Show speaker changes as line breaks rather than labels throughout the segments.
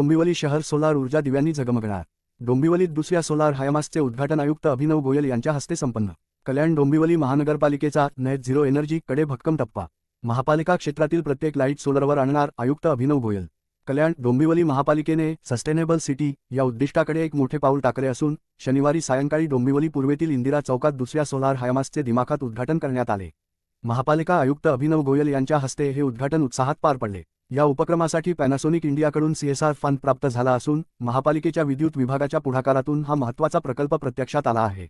डोंबिवली शहर सोलार ऊर्जा दिव्यांनी झगमगणार। डोंबिवलीत दुसऱ्या सोलार हायमास्टचे उद्घाटन आयुक्त अभिनव गोयल यांच्या हस्ते संपन्न। Kalyan Dombivli महानगरपालिकेचा net zero energy कडे भक्कम टप्पा। महापालिका क्षेत्रातील प्रत्येक लाईट सोलरवर आणणार आयुक्त अभिनव गोयल। कल्याण डोंबिवली महापालिकेने सस्टेनेबल सिटी या उद्दिष्टाकडे एक मोठे पाऊल टाकले असून शनिवारी सायंकाळी डोंबिवली पूर्वेतील इंदिरा चौकात दुसऱ्या सोलार हायमास्टचे दिमाखात उद्घाटन करण्यात आले। महापालिका आयुक्त अभिनव गोयल यांच्या हस्ते हे उद्घाटन उत्साहात पार पडले। या उपक्रमासाठी पॅनासोनिक इंडियाकडून CSR फंड प्राप्त झाला असून महापालिकेच्या विद्युत विभागाच्या पुढाकारातून हा महत्त्वाचा प्रकल्प प्रत्यक्षात आला आहे।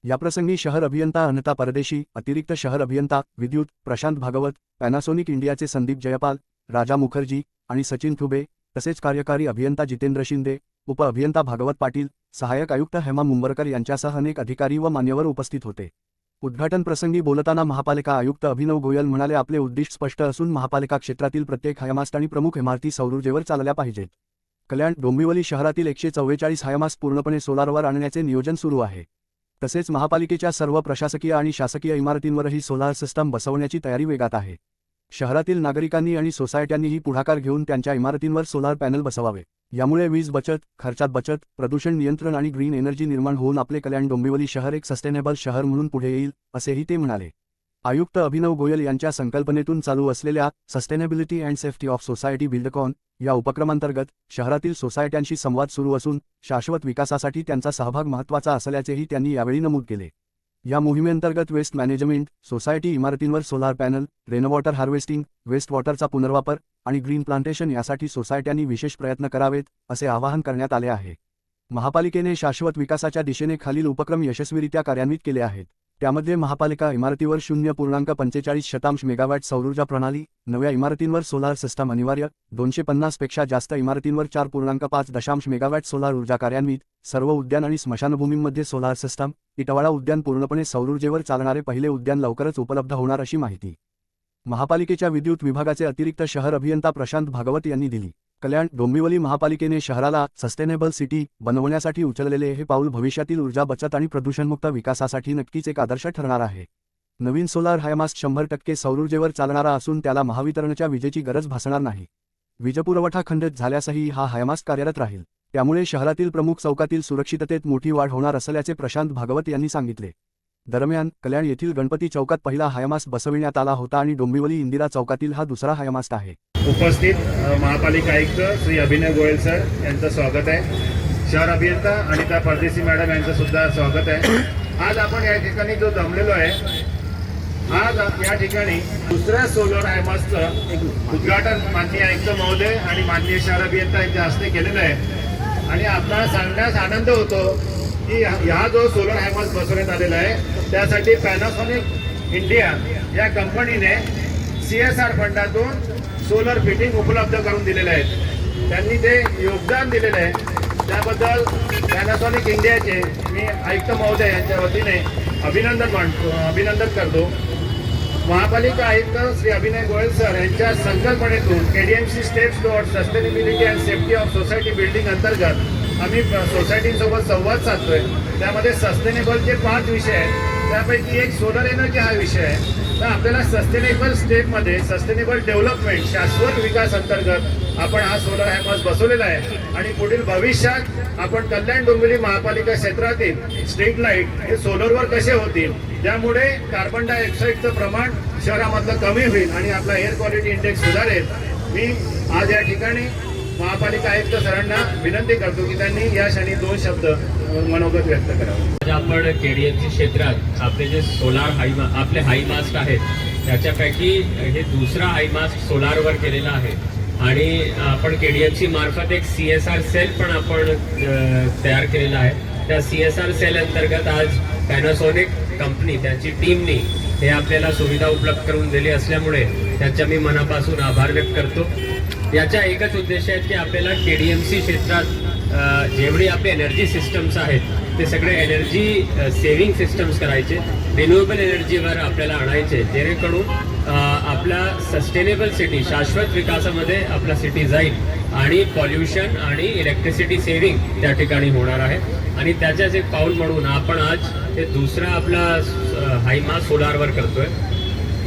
याप्रसंगी शहर अभियंता अनता परदेशी, अतिरिक्त शहर अभियंता विद्युत प्रशांत भागवत, पॅनासोनिक इंडियाचे संदीप जयपाल, राजा मुखर्जी आणि सचिन थुबे, तसेच कार्यकारी अभियंता जितेंद्र शिंदे, उप अभियंता भागवत पाटील, सहाय्यक आयुक्त हेमा मुंबरकर यांच्यासह अनेक अधिकारी व मान्यवर उपस्थित होते। उद्घाटन प्रसंगी बोलताना महापालिका आयुक्त अभिनव गोयल म्हणाले, आपले उद्दिष्ट स्पष्ट असून महापालिका क्षेत्रातील प्रत्येक हायमास्ट आणि प्रमुख इमारती सौर ऊर्जेवर चालल्या पाहिजेत। कल्याण डोंबिवली शहरातील 144 हायमास्ट पूर्णपणे सोलारवर आणण्याचे नियोजन सुरू आहे। तसेच महापालिकेच्या सर्व प्रशासकीय आणि शासकीय इमारतींवरही सोलार सिस्टम बसवण्याची तयारी वेगात आहे। शहरातील नागरिकांनी आणि सोसायट्यांनीही पुढाकार घेऊन त्यांच्या इमारतींवर सोलार पॅनल बसवावे। यामुळे वीज बचत, खर्चात बचत, प्रदूषण नियंत्रण आणि ग्रीन एनर्जी निर्माण होऊन आपले कल्याण डोंबिवली शहर एक सस्टेनेबल शहर म्हणून पुढे येईल, असेही ते म्हणाले। आयुक्त अभिनव गोयल यांच्या संकल्पनेतून चालू असलेल्या sustainability and safety of society Buildcon या उपक्रमांतर्गत शहरातील सोसायट्यांशी संवाद सुरू असून शाश्वत विकासासाठी त्यांचा सहभाग महत्त्वाचा असल्याचेही त्यांनी यावेळी नमूद केले। या मोहिमेअंतर्गत वेस्ट मॅनेजमेंट, सोसायटी इमारतींवर solar panel, rainwater harvesting, waste वॉटरचा पुनर्वापर आणि ग्रीन प्लांटेशन यासाठी सोसायट्यांनी विशेष प्रयत्न करावेत, असे आवाहन करण्यात आले आहे। महापालिकेने शाश्वत विकासाच्या दिशेने खालील उपक्रम यशस्वीरित्या कार्यान्वित केले आहेत। त्यामध्ये महापालिका इमारतीवर 0.45 मेगावॅट सौरऊर्जा प्रणाली, नव्या इमारतींवर सोलार सिस्टम अनिवार्य, 250 पेक्षा जास्त इमारतींवर 4.5 मेगावॅट सोलार ऊर्जा कार्यान्वित, सर्व उद्यान आणि स्मशानभूमींमध्ये सोलार सिस्टम, इटवाळा उद्यान पूर्णपणे सौरऊर्जेवर चालणारे पहिले उद्यान लवकरच उपलब्ध होणार अशी माहिती महापालिकेच्या विद्युत विभागाचे अतिरिक्त शहर अभियंता प्रशांत भागवत यांनी दिली। कल्याण डोंबिवली महापालिकेने शहराला सस्टेनेबल सिटी बनवण्यासाठी उचललेले हे पाऊल भविष्यातील ऊर्जा बचत आणि प्रदूषणमुक्त विकासासाठी नक्कीच एक आदर्श ठरणार आहे। नवीन सोलार हायमास्ट 100% सौरऊर्जेवर चालणारा असून त्याला महावितरणच्या विजेची गरज भासणार नाही। वीजपुरवठा खंडित झाल्यासही हा हायमास्ट कार्यरत राहील, त्यामुळे शहरातील प्रमुख चौकातील सुरक्षिततेत मोठी वाढ होणार असल्याचे प्रशांत भागवत यांनी सांगितले। दरम्यान कल्याण येथील गणपती चौकात पहिला हायमास्ट बसविण्यात आला होता आणि डोंबिवली इंदिरा चौकातील हा दुसरा हायमास्ट आहे।
उपस्थित महापालिका आयुक्त श्री अभिनव गोयल सर यांचं स्वागत आहे। शहर अभियंता अनिता परदेशी मॅडम यांचं सुद्धा स्वागत आहे। आज आपण या ठिकाणी जो जमलेलो आहे, आज या ठिकाणी दुसऱ्या सोलर हायमास्टचं उद्घाटन माननीय आयुक्त महोदय आणि माननीय शहर अभियंता यांच्या हस्ते केलेलं आहे। आणि आपल्याला सांगण्यास आनंद होतो की हा जो सोलर हायमास्ट बसवण्यात आलेला आहे त्यासाठी पॅनासोनिक इंडिया या कंपनीने CSR फंडातून सोलर फिटिंग उपलब्ध करून दिलेले आहेत। त्यांनी ते योगदान दिलेलं आहे, त्याबद्दल पॅनासोनिक इंडियाचे मी आयुक्त महोदय यांच्या वतीने अभिनंदन करतो। महापालिका आयुक्त श्री अभिनव गोयल सर यांच्या संकल्पनेतून KDMC steps towards sustainability and safety of society building अंतर्गत आम्ही सोसायटीसोबत संवाद साधतोय। त्यामध्ये सस्टेनेबलचे 5 विषय आहेत, त्यापैकी एक सोलर एनर्जी हा विषय आहे। तर आपल्याला सस्टेनेबल स्टेपमध्ये सस्टेनेबल डेव्हलपमेंट शाश्वत विकास अंतर्गत आपण हा सोलर हायमास्ट बसवलेला आहे आणि पुढील भविष्यात आपण कल्याण डोंबिवली महापालिका क्षेत्रातील स्ट्रीट लाईट हे सोलरवर कसे होतील, त्यामुळे कार्बन डायऑक्साईडचं प्रमाण शहरामधलं कमी होईल आणि आपला एअर क्वालिटी इंडेक्स सुधारेल। मी आज या ठिकाणी महापालिका आयुक्त सरांना विनंती करतो की त्यांनी या क्षणी 2 शब्द मनोगत व्यक्त करावं।
आज आपण KDMC क्षेत्रात आपले जे सोलार आपले हायमास्ट आहेत त्याच्यापैकी हे दुसरा हायमास्ट सोलारवर केलेला आहे आणि आपण KDMC मार्फत एक CSR सेल पण आपण तयार केलेला आहे। त्या CSR सेल अंतर्गत आज पॅनासोनिक कंपनी त्यांची टीमनी हे आपल्याला सुविधा उपलब्ध करून दिली असल्यामुळे त्यांच्या मी मनापासून आभार व्यक्त करतो। याचा एकच उद्देश आहे की आपल्याला KDMC क्षेत्रात जेवढी आपले एनर्जी सिस्टम्स आहेत ते सगळे एनर्जी सेव्हिंग सिस्टम्स करायचे, रिन्युएबल एनर्जीवर आपल्याला आणायचे, जेणेकरून आपला सस्टेनेबल सिटी शाश्वत विकासामध्ये आपला सिटी जाईल आणि पॉल्युशन आणि इलेक्ट्रिसिटी सेव्हिंग त्या ठिकाणी होणार आहे। आणि त्याच्याच एक पाऊल म्हणून आपण आज हे दुसरा आपला हायमास्ट सोलारवर करतोय।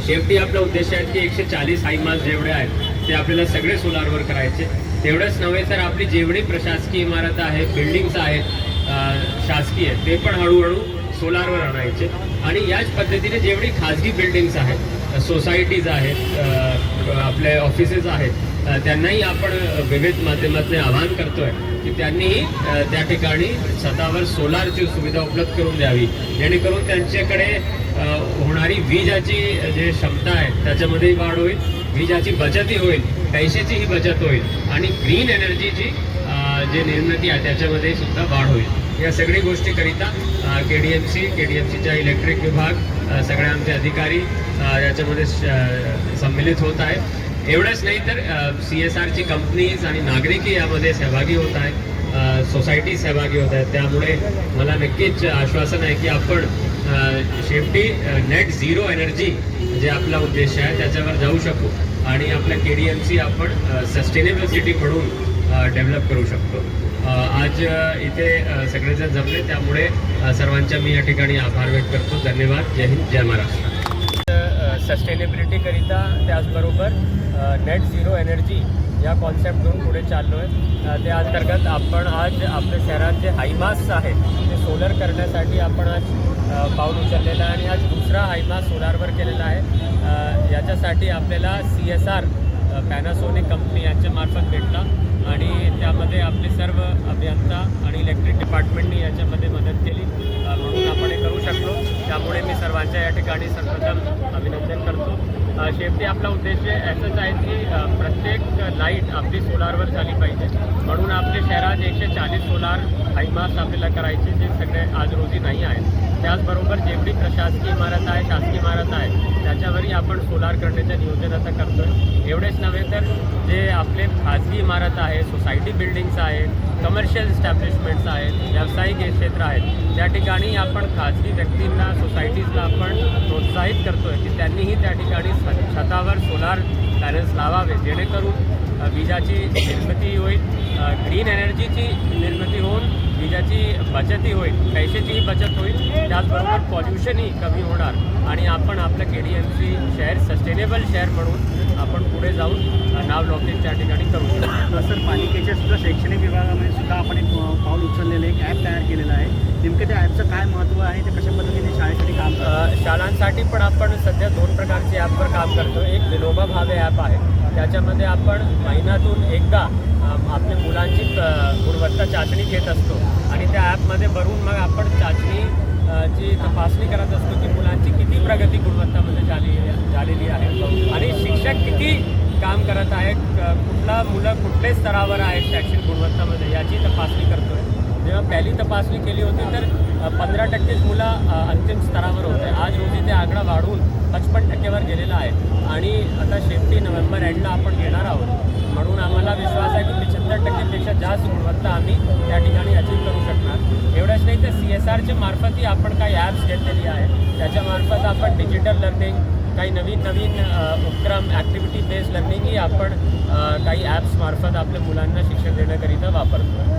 शेवटी आपला उद्देश आहे की 140 हायमास्ट जेवढे आहेत ते आपल्याला सगळे सोलारवर करायचे। तेवढंच नव्हे तर आपली जेवढी प्रशासकीय इमारत आहे, बिल्डिंग्स आहेत शासकीय, ते पण हळूहळू सोलारवर आणायचे. आणि याच पद्धतीने जेवढी खाजगी बिल्डिंग्स आहेत, सोसायटीज आहेत, आपले ऑफिसेस आहेत, त्यांनाही आपण विविध माध्यमातून आवाहन करतोय की त्यांनीही त्या ठिकाणी स्वतःवर सोलारची सुविधा उपलब्ध करून द्यावी, जेणेकरून त्यांच्याकडे होणारी विजाची जे क्षमता आहे त्याच्यामध्येही वाढ होईल, विजाची बचतही होईल, पैशाचीही बचत होईल आणि ग्रीन एनर्जीची जे निर्मिती आहे त्याच्यामध्ये सुद्धा वाढ होईल. या सगळी गोष्टीकरिता केडीएमसीच्या इलेक्ट्रिक विभाग, सगळे आमचे अधिकारी याच्यामध्ये सम्मिलित होत आहेत. एवढंच नाही तर CSRची कंपनीज आणि नागरिकही यामध्ये सहभागी होत आहेत, सोसायटी सहभागी होत आहेत. त्यामुळे मला नक्कीच आश्वासन आहे की आपण शेवटी नेट झिरो एनर्जी जे आपला उद्देश आहे त्याच्यावर जाऊ शकू आणि आपल्या KDMC आपण सस्टेनेबल सिटी म्हणून डेव्हलप करू शकतो. आज इथे सगळेजण जमले, त्यामुळे सर्वांच्या मी या ठिकाणी आभार व्यक्त करतो. धन्यवाद. जय हिंद, जय महाराष्ट्र. सस्टेनेबिलिटीकरिता त्याचबरोबर नेट झिरो एनर्जी या कॉन्सेप्ट घेऊन पुढे चाललो आहे. त्या अंतर्गत आपण आज आपल्या शहरात जे हायमास्ट आहे ते सोलर करण्यासाठी आपण आज पाऊल उचललेलं आहे आणि आज दुसरा हायमास्ट सोलारवर केलेला आहे. याच्यासाठी आपल्याला CSR पॅनासोनिक कंपनी यांच्यामार्फत भेटला आणि त्यामध्ये आपले सर्व अभियंता आणि इलेक्ट्रिक डिपार्टमेंटनी याच्यामध्ये मदत केली, म्हणून आपण हे करू शकलो. त्यामुळे मी सर्वांच्या या ठिकाणी सर्वप्रथम अभिनंदन करतो. शेवटी आपला उद्देश असंच आहे की प्रत्येक लाईट आपली सोलारवर झाली पाहिजे, म्हणून आपल्या शहरात 140 सोलार हायमास्ट आपल्याला करायचे, जे सगळे आज रोजी नाही आहेत. त्याचबरोबर जेवढी प्रशासकीय इमारत आहे, शासकीय इमारत आहे, त्याच्यावरही आपण सोलार करण्याचं नियोजन आता करतोय. एवढेच नव्हे तर जे आपले खाजगी इमारत आहे, सोसायटी बिल्डिंग्स आहेत, कमर्शियल इस्टॅब्लिशमेंट्स आहेत, व्यावसायिक क्षेत्र आहेत, त्या ठिकाणी आपण खाजगी व्यक्तींना, सोसायटीजला आपण प्रोत्साहित करतोय की त्यांनीही त्या ठिकाणी छतावर सोलार पॅनल्स लावावे, जेणेकरून विजाची निर्मिती होईल, ग्रीन एनर्जीची निर्मिती होऊन विजाची बचतही होईल, पैशाचीही बचत होईल, त्याचबरोबर पॉल्युशनही कमी होणार आणि आपण आपलं KDMC शहर सस्टेनेबल शहर म्हणून आपण पुढे जाऊन नावलौकिक त्या ठिकाणी करू शकतो.
सर, पालिकेच्या सुद्धा शैक्षणिक विभागामध्ये सुद्धा आपण एक पाऊल उचललेलं एक ॲप तयार केलेलं आहे. नेमकं त्या ॲपचं काय महत्त्व आहे, ते कशा पद्धतीने शाळेसाठी काम करतो?
शाळांसाठी पण आपण सध्या 2 प्रकारचे ॲपवर काम करतो. एक विनोबा भावे ॲप आहे, त्याच्यामध्ये आपण महिन्यातून एकदा आपल्या मुलांची गुणवत्ता चाचणी घेत असतो आणि त्या ॲपमध्ये भरून मग आपण चाचणी तपासणी करत असतो की मुलांची किती प्रगती गुणवत्तामध्ये झालेली आहे आणि शिक्षक किती काम करत आहेत, मुलं कुठल्या स्तरावर आहेत शैक्षणिक गुणवत्तामध्ये याची तपासणी करतो आहे. जेव्हा पहिली तपासणी केली होती तर 15%च मुलं अंतिम स्तरावर होते. आज रोजी ते आकडा वाढून 55% गेलेला आहे आणि आता शेवटी नोव्हेंबर एंडला आपण घेणार आहोत, म्हणून आम्हाला विश्वास आहे की 75%पेक्षा जास्त गुणवत्ता आम्ही त्या ठिकाणी अचीव करू शकणार. एवढंच नाही तर CSRच्या मार्फतही आपण काही ॲप्स घेतलेली आहे, त्याच्यामार्फत आपण डिजिटल लर्निंग, काही नवीन उपक्रम, ॲक्टिव्हिटी बेस्ड लर्निंगही आपण काही ॲप्समार्फत आपल्या मुलांना शिक्षण देण्याकरिता वापरतो.